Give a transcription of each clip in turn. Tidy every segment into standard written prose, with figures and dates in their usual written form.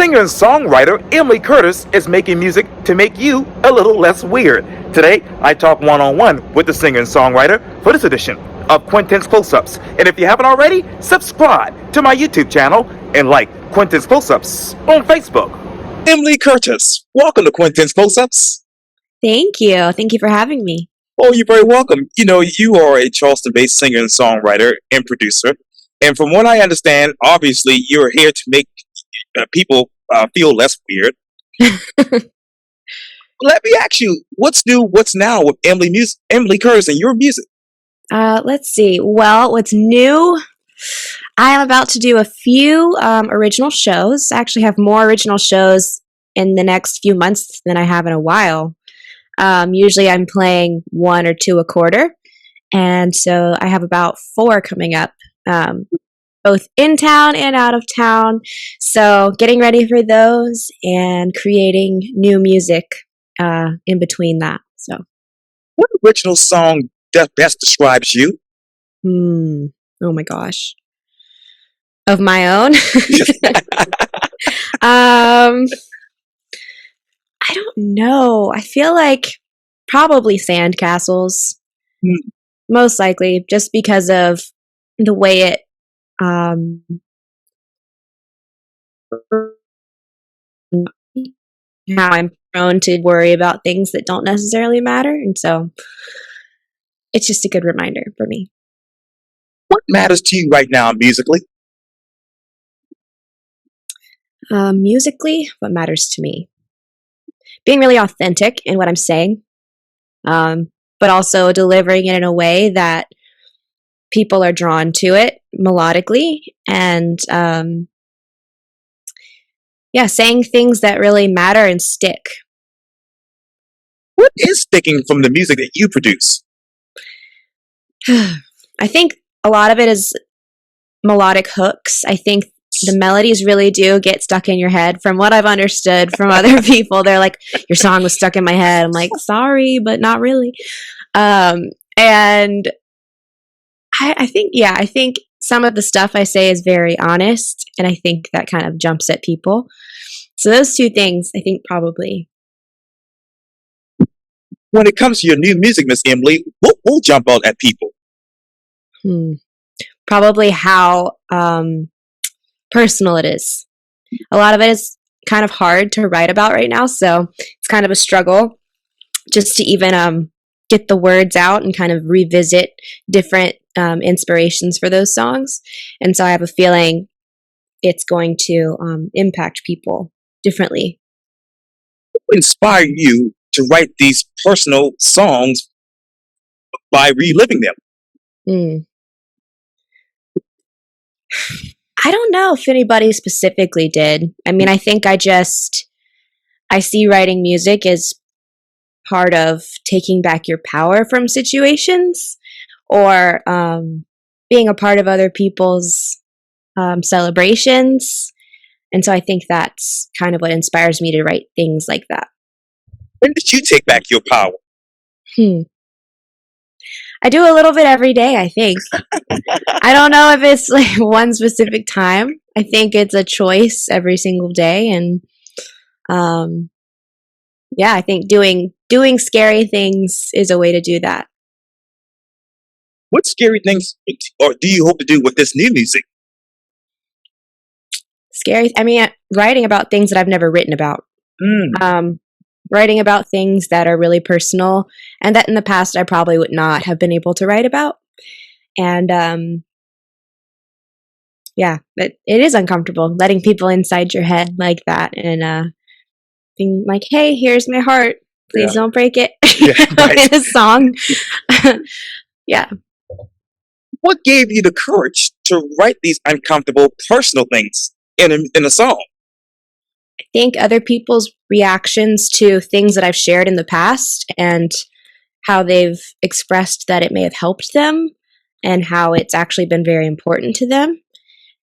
Singer and songwriter Emily Curtis is making music to make you a little less weird. Today, I talk one-on-one with the singer and songwriter for this edition of Quintin's Close-Ups. And if you haven't already, subscribe to my YouTube channel and like Quintin's Close-Ups on Facebook. Emily Curtis, welcome to Quintin's Close-Ups. Thank you. Thank you for having me. Oh, you're very welcome. You know, you are a Charleston-based singer and songwriter and producer. And from what I understand, obviously, you're here to make people feel less weird. Let me ask you, what's new, what's now with Emily Curtis and your music? Let's see. Well, what's new? I am about to do a few original shows. I actually have more original shows in the next few months than I have in a while. Usually I'm playing 1 or 2 a quarter. And so I have about 4 coming up. Both in town and out of town. So getting ready for those and creating new music in between that. So, what original song best describes you? Oh my gosh. Of my own? I don't know. I feel like probably Sandcastles. Most likely, just because of the way it how I'm prone to worry about things that don't necessarily matter. And so it's just a good reminder for me. What matters to you right now musically? Musically, what matters to me? Being really authentic in what I'm saying, but also delivering it in a way that people are drawn to it melodically and saying things that really matter and stick. What is sticking from the music that you produce? I think a lot of it is melodic hooks. I think the melodies really do get stuck in your head. From what I've understood from other people, they're like, your song was stuck in my head. I'm like, sorry, but not really. And I think some of the stuff I say is very honest, and I think that kind of jumps at people. So those 2 things, I think probably. When it comes to your new music, Miss Emily, what will jump out at people? Probably how personal it is. A lot of it is kind of hard to write about right now, so it's kind of a struggle just to even get the words out and kind of revisit different inspirations for those songs. And so I have a feeling it's going to impact people differently. What inspired you to write these personal songs by reliving them? I don't know if anybody specifically did. I mean, I think I see writing music as part of taking back your power from situations or being a part of other people's celebrations. And so I think that's kind of what inspires me to write things like that. When did you take back your power? I do a little bit every day, I think. I don't know if it's like one specific time. I think it's a choice every single day. And I think doing scary things is a way to do that. What scary things or do you hope to do with this new music? Scary. I mean, writing about things that I've never written about. Writing about things that are really personal and that in the past I probably would not have been able to write about. And it is uncomfortable letting people inside your head like that and being like, hey, here's my heart. Please don't break it. Right. In a song. Yeah. What gave you the courage to write these uncomfortable personal things in a song? I think other people's reactions to things that I've shared in the past and how they've expressed that it may have helped them and how it's actually been very important to them.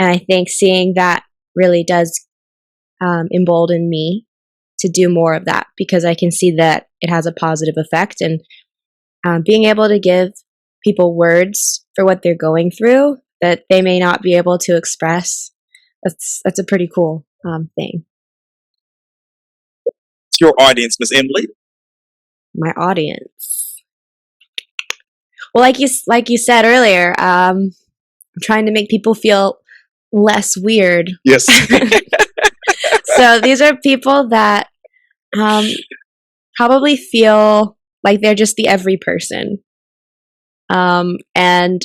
And I think seeing that really does embolden me to do more of that because I can see that it has a positive effect. And being able to give people words for what they're going through that they may not be able to express, that's a pretty cool thing. Your audience, Miss Emily. My audience. Well, like you said earlier, I'm trying to make people feel less weird. Yes. So these are people that probably feel like they're just the every person. And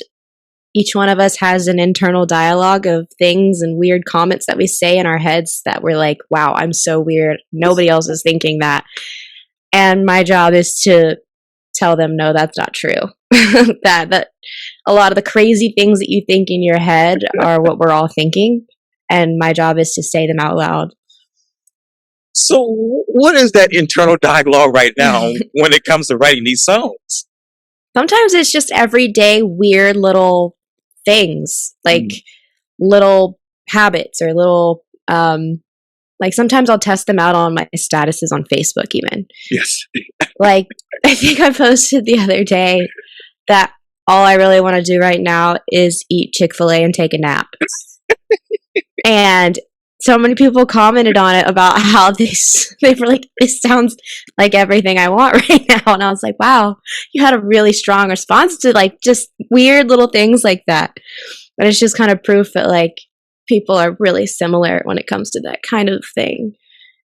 each one of us has an internal dialogue of things and weird comments that we say in our heads that we're like, wow, I'm so weird. Nobody else is thinking that. And my job is to tell them, no, that's not true. that a lot of the crazy things that you think in your head are what we're all thinking. And my job is to say them out loud. So, what is that internal dialogue right now when it comes to writing these songs? Sometimes it's just everyday weird little things, like little habits or little, like sometimes I'll test them out on my statuses on Facebook even. Yes. Like, I think I posted the other day that all I really want to do right now is eat Chick-fil-A and take a nap. And so many people commented on it about how they were like, this sounds like everything I want right now. And I was like, wow, you had a really strong response to like just weird little things like that. But it's just kind of proof that like people are really similar when it comes to that kind of thing.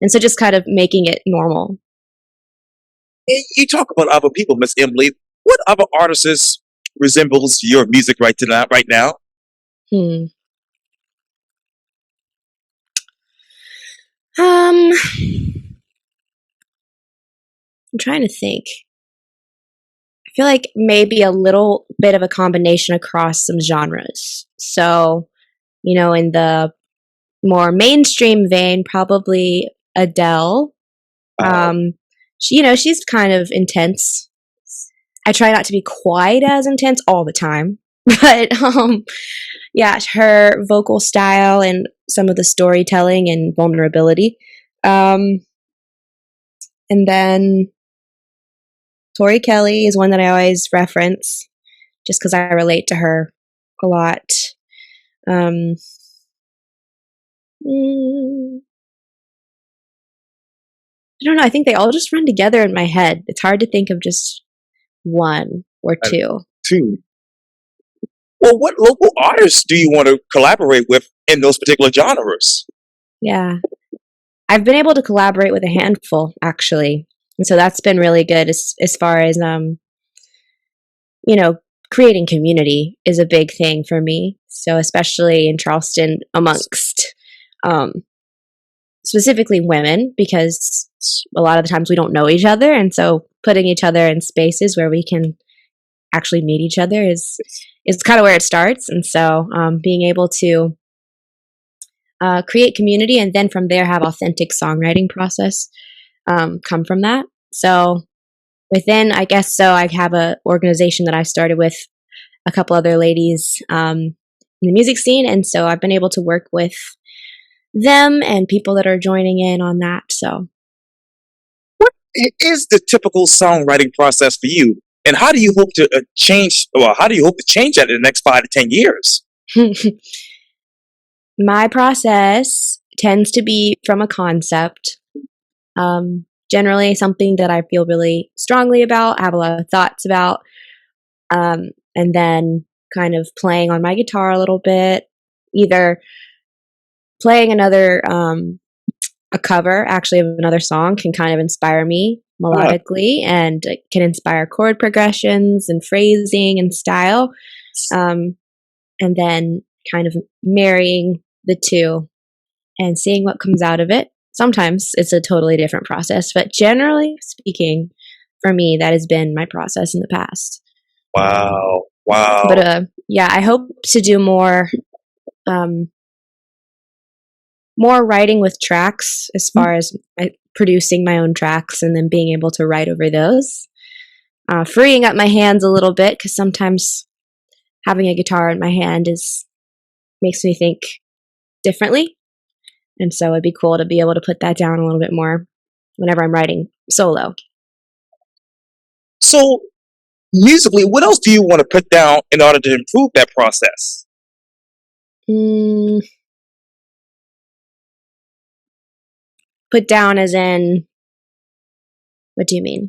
And so just kind of making it normal. You talk about other people, Miss Emily. What other artists resembles your music right now? I'm trying to think. I feel like maybe a little bit of a combination across some genres. So, in the more mainstream vein, probably Adele. She's kind of intense. I try not to be quite as intense all the time, but yeah, her vocal style and some of the storytelling and vulnerability. And then Tori Kelly is one that I always reference just because I relate to her a lot. I don't know. I think they all just run together in my head. It's hard to think of just one or two. Two. Well, what local artists do you want to collaborate with in those particular genres? Yeah. I've been able to collaborate with a handful, actually. And so that's been really good as far as, creating community is a big thing for me. So especially in Charleston amongst specifically women, because a lot of the times we don't know each other. And so putting each other in spaces where we can actually meet each other is kind of where it starts. And so being able to create community and then from there have authentic songwriting process come from that. So I have a organization that I started with a couple other ladies in the music scene. And so I've been able to work with them and people that are joining in on that. So what is the typical songwriting process for you? And how do you hope to change that in the next 5 to 10 years? My process tends to be from a concept, generally something that I feel really strongly about, have a lot of thoughts about, and then kind of playing on my guitar a little bit, either playing a cover actually of another song can kind of inspire me melodically and can inspire chord progressions and phrasing and style. And then kind of marrying the two and seeing what comes out of it. Sometimes it's a totally different process, but generally speaking, for me, that has been my process in the past. Wow. But yeah, I hope to do more writing with tracks as far as producing my own tracks and then being able to write over those. Freeing up my hands a little bit because sometimes having a guitar in my hand makes me think differently. And so it'd be cool to be able to put that down a little bit more whenever I'm writing solo. So, musically, what else do you want to put down in order to improve that process? Put down as in What do you mean?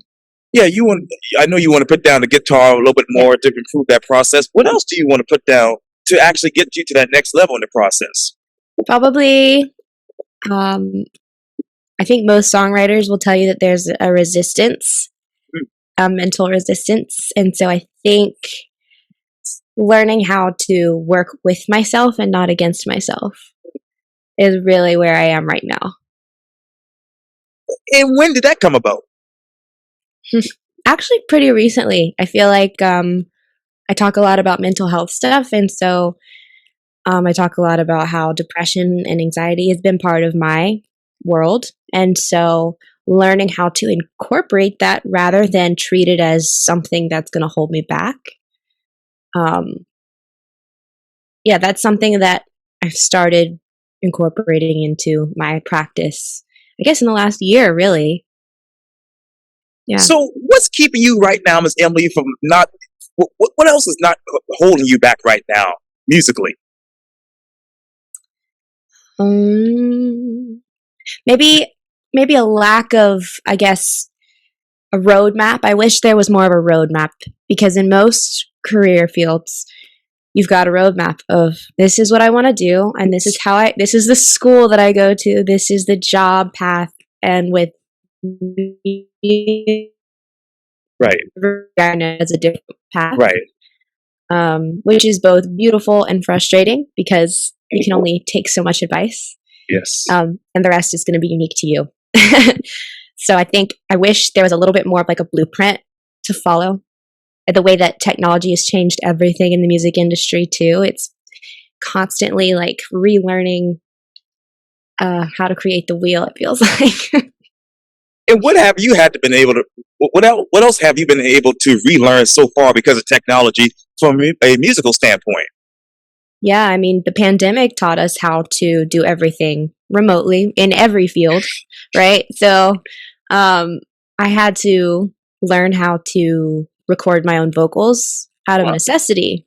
Yeah, you want. I know you want to put down the guitar a little bit Yeah. more to improve that process. What else do you want to put down to actually get you to that next level in the process? Probably, um, I think most songwriters will tell you that there's a resistance, Mm. a mental resistance. And so I think learning how to work with myself and not against myself is really where I am right now. And when did that come about? Actually, pretty recently. I feel like I talk a lot about mental health stuff. And so I talk a lot about how depression and anxiety has been part of my world. And so learning how to incorporate that rather than treat it as something that's going to hold me back. Yeah, that's something that I've started incorporating into my practice, I guess, in the last year, really. Yeah. So, what's keeping you right now, Miss Emily, from not? What else is not holding you back right now, musically? Um, maybe a lack of, I guess, a roadmap. I wish there was more of a roadmap because in most career fields, you've got a roadmap of this is what I want to do, and this is this is the school that I go to, this is the job path, and with Right, as a different path, right. which is both beautiful and frustrating because you can only take so much advice, Yes. and the rest is going to be unique to you. So I wish there was a little bit more of like a blueprint to follow. The way that technology has changed everything in the music industry too. It's constantly like relearning how to create the wheel, it feels like. And what have you had to been able to? What else have you been able to relearn so far because of technology from a musical standpoint? Yeah, I mean, the pandemic taught us how to do everything remotely in every field, right? So I had to learn how to record my own vocals out of Wow. necessity,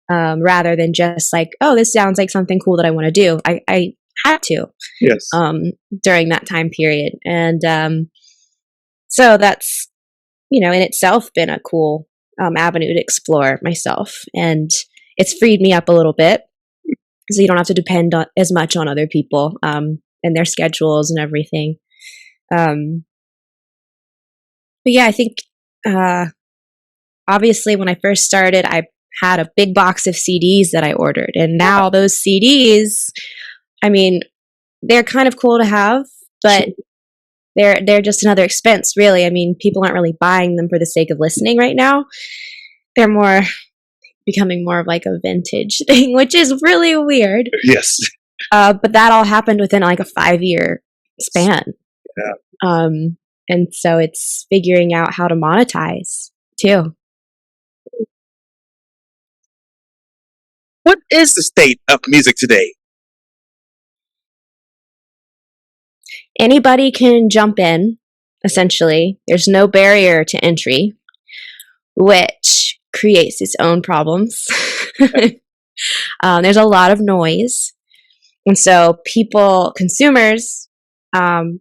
rather than just like, oh, this sounds like something cool that I want to do. I had to Yes. during that time period. And so that's, in itself been a cool avenue to explore myself. And it's freed me up a little bit so you don't have to depend as much on other people and their schedules and everything. But yeah, I think obviously when I first started, I had a big box of CDs that I ordered. And now those CDs, I mean, they're kind of cool to have, but they're just another expense, really. I mean, people aren't really buying them for the sake of listening right now. They're more becoming more of like a vintage thing, which is really weird. Yes. But that all happened within like a 5-year span. Yeah. And so it's figuring out how to monetize too. What is the state of music today? Anybody can jump in, essentially. There's no barrier to entry, which creates its own problems. There's a lot of noise. And so consumers, aren't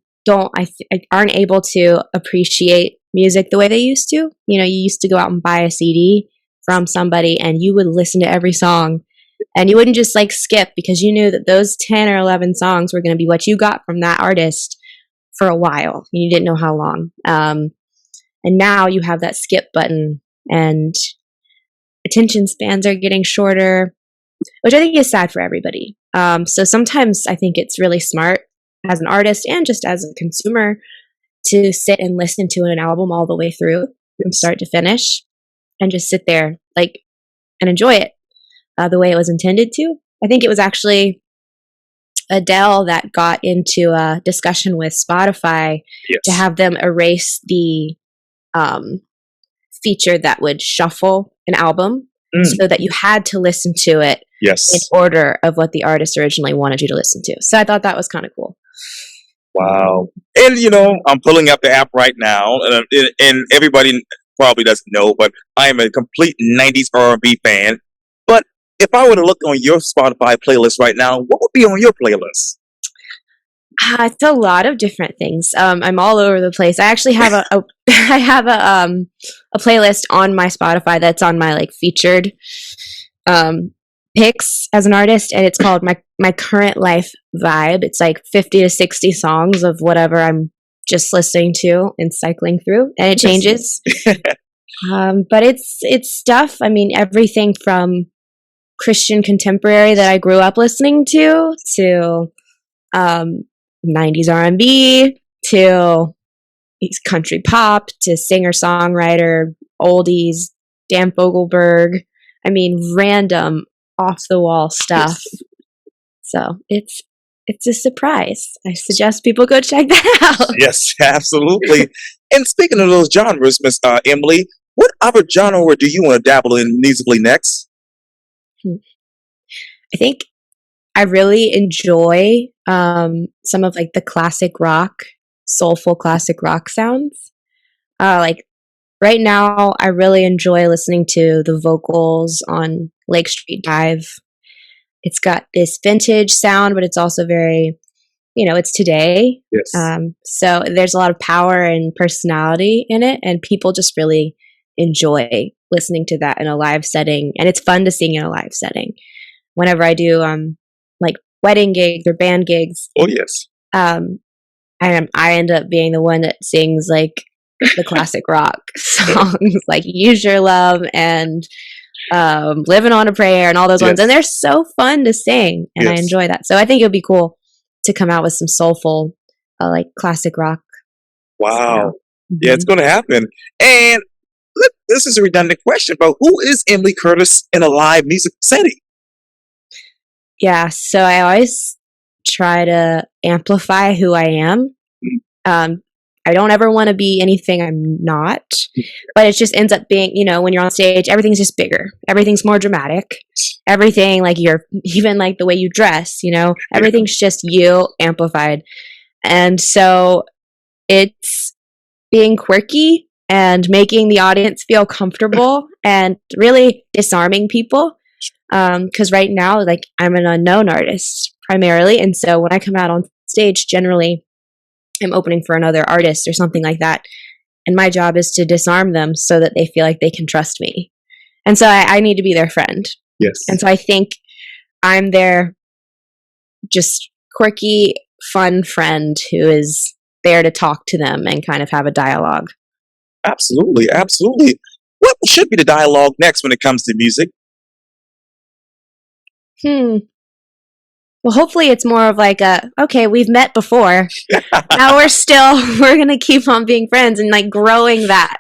able to appreciate music the way they used to. You used to go out and buy a CD from somebody and you would listen to every song and you wouldn't just like skip because you knew that those 10 or 11 songs were going to be what you got from that artist for a while. You didn't know how long. And now you have that skip button and attention spans are getting shorter, which I think is sad for everybody. So sometimes I think it's really smart as an artist and just as a consumer to sit and listen to an album all the way through from start to finish and just sit there and enjoy it the way it was intended to. I think it was actually Adele that got into a discussion with Spotify to have them erase the feature that would shuffle an album so that you had to listen to it in order of what the artist originally wanted you to listen to. So I thought that was kind of cool. Wow. And, I'm pulling up the app right now, and everybody probably doesn't know, but I am a complete 90s R&B fan. But if I were to look on your Spotify playlist right now, what would be on your playlist? It's a lot of different things. I'm all over the place. I actually have I have a playlist on my Spotify that's on my like featured um picks as an artist, and it's called my current life vibe. It's like 50 to 60 songs of whatever I'm just listening to and cycling through, and it changes. But it's stuff. I mean, everything from Christian contemporary that I grew up listening to um, 90s R&B to country pop to singer-songwriter, oldies, Dan Fogelberg. I mean, random off the wall stuff. So it's a surprise. I suggest people go check that out. Yes, absolutely. And speaking of those genres, Miss Emily, what other genre do you want to dabble in musically next? I think I really enjoy some of like the classic rock, soulful classic rock sounds. Like right now, I really enjoy listening to the vocals on Lake Street Dive. It's got this vintage sound, but it's also very, it's today. Yes. So there's a lot of power and personality in it, and people just really enjoy listening to that in a live setting. And it's fun to sing in a live setting. Whenever I do like wedding gigs or band gigs, Oh, yes. I end up being the one that sings like the classic rock songs, like "Use Your Love" and "Living on a Prayer" and all those ones, and they're so fun to sing, and I enjoy that. So I think it would be cool to come out with some soulful, like classic rock. Wow. Yeah, it's going to happen. And this is a redundant question, but who is Emily Curtis in a live music setting? Yeah, so I always try to amplify who I am. I don't ever want to be anything I'm not, but it just ends up being, when you're on stage, everything's just bigger. Everything's more dramatic. Everything, like even like the way you dress, everything's just you amplified. And so it's being quirky and making the audience feel comfortable and really disarming people. Because right now, like I'm an unknown artist primarily. And so when I come out on stage, generally I'm opening for another artist or something like that. And my job is to disarm them so that they feel like they can trust me. And so I need to be their friend. Yes. And so I think I'm their just quirky, fun friend who is there to talk to them and kind of have a dialogue. Absolutely. Absolutely. What should be the dialogue next when it comes to music? Well, hopefully it's more of like okay, we've met before. Now we're going to keep on being friends and like growing that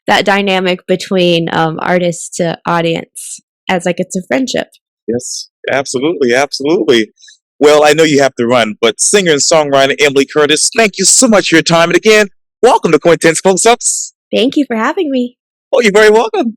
dynamic between artist to audience as like it's a friendship. Yes, absolutely. Absolutely. Well, I know you have to run, but singer and songwriter Emily Curtis, thank you so much for your time. And again, welcome to Quintin's Close-Ups. Thank you for having me. Oh, you're very welcome.